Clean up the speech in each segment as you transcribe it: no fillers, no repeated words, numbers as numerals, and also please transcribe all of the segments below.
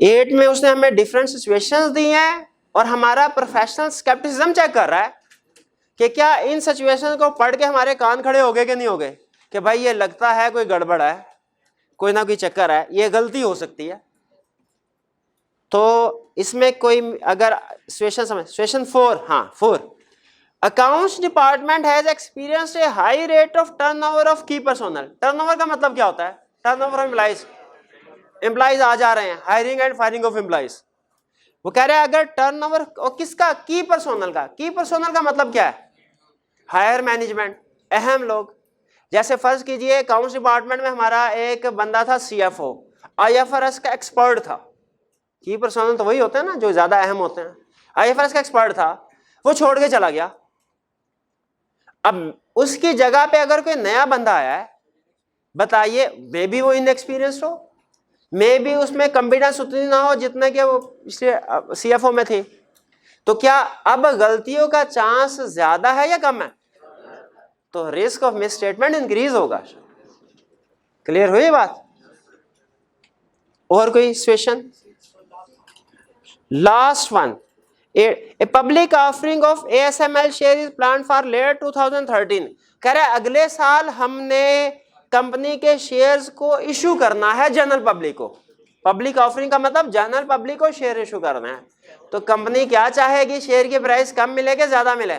8 में उसने हमें डिफरेंट सिचुएशंस दी हैं और हमारा प्रोफेशनल स्केप्टिसिज्म चेक कर रहा है कि क्या इन सिचुएशंस को पढ़ के हमारे कान खड़े हो गए कि नहीं हो गए, कि भाई ये लगता है कोई गड़बड़ है, कोई ना कोई चक्कर है, ये गलती हो सकती है। तो इसमें कोई अगर सिचुएशन समझ, सिचुएशन 4, हाँ 4, accounts department has experienced A high rate of turnover of की पर्सोनल। टर्नओवर का मतलब क्या होता है? टर्नओवर ऑफ एम्प्लॉइज, एम्प्लॉइज आ जा रहे हैं, hiring and firing of employees. वो कह रहे हैं अगर टर्नओवर किसका? की पर्सोनल का। की पर्सोनल का मतलब क्या है? हायर मैनेजमेंट, अहम लोग। जैसे फर्ज कीजिए अकाउंट्स डिपार्टमेंट में हमारा एक बंदा था CFO, IFRS का एक्सपर्ट था। की पर्सोनल तो वही होते हैं ना जो ज्यादा अहम होते हैं। IFRS का एक्सपर्ट था, वो छोड़ के चला गया। अब उसकी जगह पे अगर कोई नया बंदा आया है, बताइए, मे बी वो इनएक्सपीरियंस्ड हो, मे बी उसमें कॉन्फिडेंस उतनी ना हो जितने के वो CFO में थे, तो क्या अब गलतियों का चांस ज्यादा है या कम है? तो risk of misstatement increase होगा। क्लियर हुई बात? और कोई situation? Last one, a public offering of ASML share is plan for late 2013। कह रहा है अगले साल हमने कंपनी के शेयर्स को इशू करना है जनरल पब्लिक को। पब्लिक ऑफरिंग का मतलब जनरल पब्लिक को शेयर इशू करना है। तो कंपनी क्या चाहेगी? शेयर की प्राइस कम मिले कि ज्यादा मिले?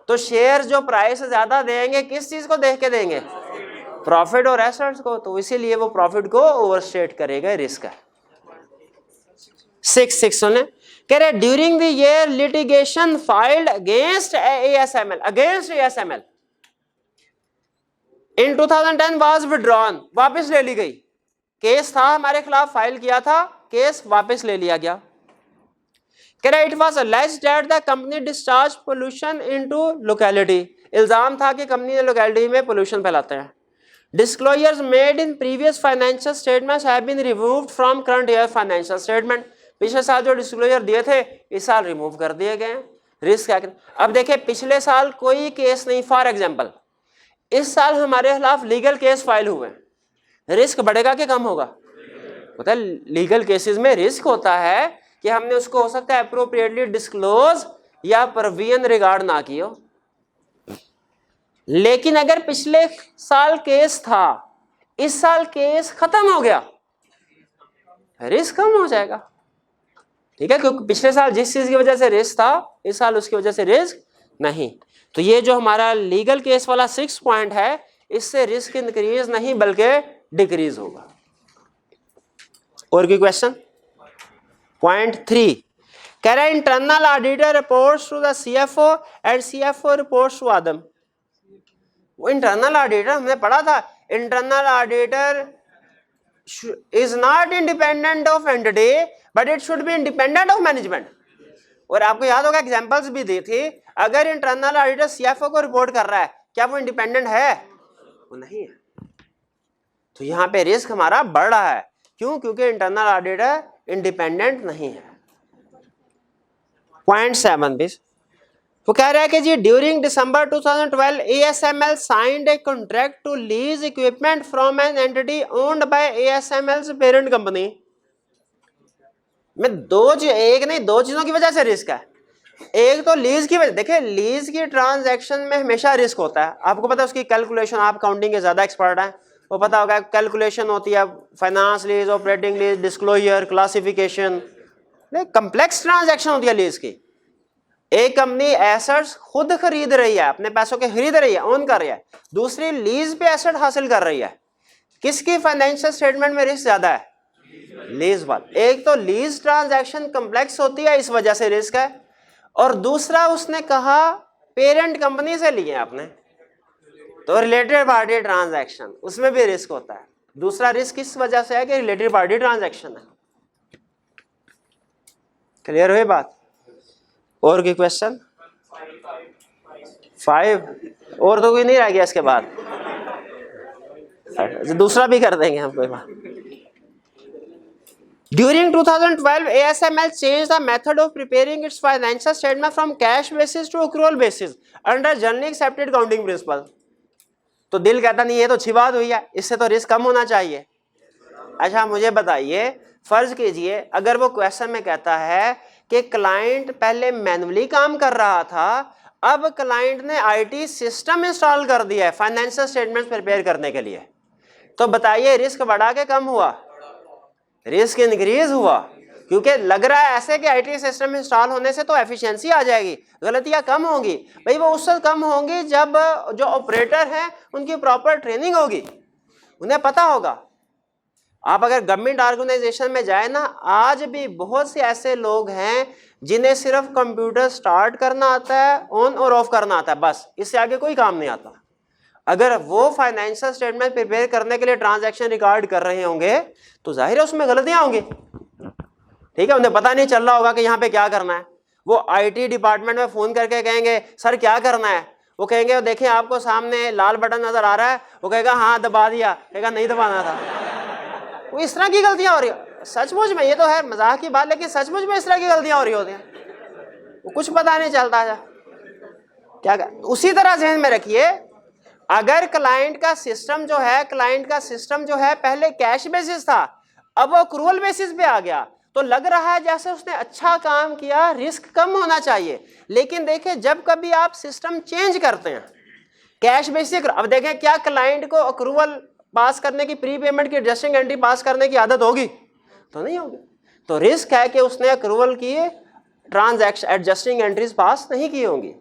तो शेयर जो प्राइस ज्यादा देंगे किस चीज को देख के देंगे? प्रॉफिट और एसेट्स को। तो इसीलिए वो प्रॉफिट को ओवरस्टेट करेगा, रिस्क है। 6 सुने, कह रहे during the year litigation filed against ASML in 2010 was withdrawn, वापस ले ली गई। केस था हमारे खिलाफ, फाइल किया था, केस वापस ले लिया गया। कह रहे it was alleged that the company discharge pollution into locality, इल्जाम था कि कंपनी ने लोकेलिटी में पोल्यूशन फैलाते हैं। Disclosures made in previous financial statements have been removed from current year financial statement. पिछले साल जो डिस्क्लोजर दिए थे इस साल रिमूव कर दिए गए। रिस्क क्या? अब देखिए पिछले साल कोई केस नहीं, फॉर एग्जांपल इस साल हमारे खिलाफ लीगल केस फाइल हुए, रिस्क बढ़ेगा कि कम होगा? पता है लीगल केसेस में रिस्क होता है कि हमने उसको हो सकता है अप्रोप्रिएटली डिस्क्लोज या प्रोविजन रिगार्ड ना किया। लेकिन अगर पिछले साल केस था, इस साल केस खत्म हो गया, रिस्क कम हो जाएगा। ठीक है, क्योंकि पिछले साल जिस चीज की वजह से रिस्क था इस साल उसकी वजह से रिस्क नहीं। तो ये जो हमारा लीगल केस वाला 6 पॉइंट है, इससे रिस्क इंक्रीज नहीं बल्कि डिक्रीज होगा। और कोई क्वेश्चन? पॉइंट 3 कह रहा है internal auditor reports to the CFO and CFO reports to आदम। वो इंटरनल ऑडिटर हमने पढ़ा था, internal auditor is not independent of entity but it should be independent of management. और आपको याद होगा एग्जांपल्स भी दी थी, अगर इंटरनल ऑडिटर CFO को रिपोर्ट कर रहा है, क्या वो इंडिपेंडेंट है? वो नहीं है। तो यहां पे रिस्क हमारा बढ़ रहा है। क्यों? क्योंकि इंटरनल ऑडिटर इंडिपेंडेंट नहीं है। पॉइंट 7 भी वो कह रहा है कि जी during December 2012 ASML signed a contract to lease equipment from an entity owned by ASML's parent company. में एक नहीं दो चीजों की वजह से रिस्क है। एक तो लीज की वजह, देखिए लीज की ट्रांजैक्शन में हमेशा रिस्क होता है। आपको पता है उसकी कैलकुलेशन, आप काउंटिंग के ज्यादा एक्सपर्ट हैं, वो पता होगा कैलकुलेशन होती है, finance lease, operating lease, disclosure, classification, complex transaction होती है लीज की। एक कंपनी एसेट्स खुद खरीद रही है, अपने पैसों के खरीद रही है, ओन कर रही है, दूसरी लीज पे एसेट हासिल कर रही है। किसकी फाइनेंशियल स्टेटमेंट में रिस्क ज्यादा है? लीज वाला। एक तो लीज ट्रांजैक्शन कंप्लेक्स होती है, इस वजह से रिस्क है, और दूसरा उसने कहा पेरेंट कंपनी से लिए आपने, तो रिलेटेड पार्टी ट्रांजैक्शन, उसमें भी रिस्क होता है। दूसरा रिस्क इस वजह से है कि रिलेटेड पार्टी ट्रांजैक्शन है। क्लियर हुई बात? और कोई क्वेश्चन? 5 और तो कोई नहीं रह गया इसके बाद, दूसरा भी कर देंगे हम, कोई बात। During 2012, ASML changed the method of preparing its financial statement from cash basis to accrual basis under generally accepted accounting principle. तो दिल कहता नहीं, ये तो अच्छी बात हुई है, इससे तो रिस्क कम होना चाहिए। अच्छा मुझे बताइए, फर्ज कीजिए अगर वो क्वेश्चन में कहता है कि क्लाइंट पहले मैन्युअली काम कर रहा था, अब क्लाइंट ने आईटी सिस्टम इंस्टॉल कर दिया है फाइनेंशियल स्टेटमेंट प्रिपेयर करने के लिए, तो बताइए रिस्क बढ़ा के कम हुआ, रिस्क इंक्रीज हुआ, क्योंकि लग रहा है ऐसे कि आईटी सिस्टम इंस्टॉल होने से तो एफिशिएंसी आ जाएगी, गलतियां कम होंगी। भाई वो उससे कम होंगी जब जो ऑपरेटर हैं उनकी प्रॉपर ट्रेनिंग होगी, उन्हें पता होगा। आप अगर गवर्नमेंट ऑर्गेनाइजेशन में जाए ना, आज भी बहुत से ऐसे लोग हैं जिन्हें सिर्फ कंप्यूटर स्टार्ट करना आता है, ऑन और ऑफ करना आता है, बस इससे आगे कोई काम नहीं आता। अगर वो फाइनेंशियल स्टेटमेंट प्रिपेयर करने के लिए ट्रांजैक्शन रिकॉर्ड कर रहे होंगे तो जाहिर है उसमें गलतियां होंगी, ठीक है। उन्हें पता नहीं चल रहा होगा कि यहाँ पे क्या करना है। वो आईटी डिपार्टमेंट में फोन करके कहेंगे सर क्या करना है, वो कहेंगे देखें आपको सामने लाल बटन नजर आ रहा है, वो कहेगा हाँ दबा दिया, कहेगा नहीं दबाना था। वो इस तरह की गलतियां हो रही है सचमुच में, ये तो है मजाक की बात, लेकिन सचमुच में इस तरह की गलतियां हो रही होती हैं, वो कुछ पता नहीं चलता है क्या कर। उसी तरह ध्यान में रखिए, अगर क्लाइंट का सिस्टम जो है पहले कैश बेसिस था, अब वो अक्रूवल बेसिस पे आ गया, तो लग रहा है जैसे उसने अच्छा काम किया, रिस्क कम होना चाहिए। लेकिन देखें जब कभी आप सिस्टम चेंज करते हैं कैश बेसिस, अब देखें क्या क्लाइंट को अक्रूवल पास करने की, प्री पेमेंट की एडजस्टिंग एंट्री पास करने की आदत होगी? तो नहीं होगी। तो रिस्क है कि उसने अक्रूवल की ट्रांजैक्शन एडजस्टिंग एंट्रीज पास नहीं की होंगी।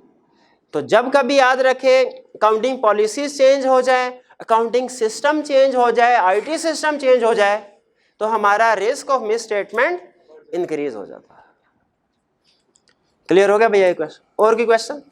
तो जब कभी याद रखें अकाउंटिंग पॉलिसीज चेंज हो जाए, अकाउंटिंग सिस्टम चेंज हो जाए, आईटी सिस्टम चेंज हो जाए, तो हमारा risk of misstatement increase हो जाता है। क्लियर हो गया भैया ये क्वेश्चन? और कोई क्वेश्चन?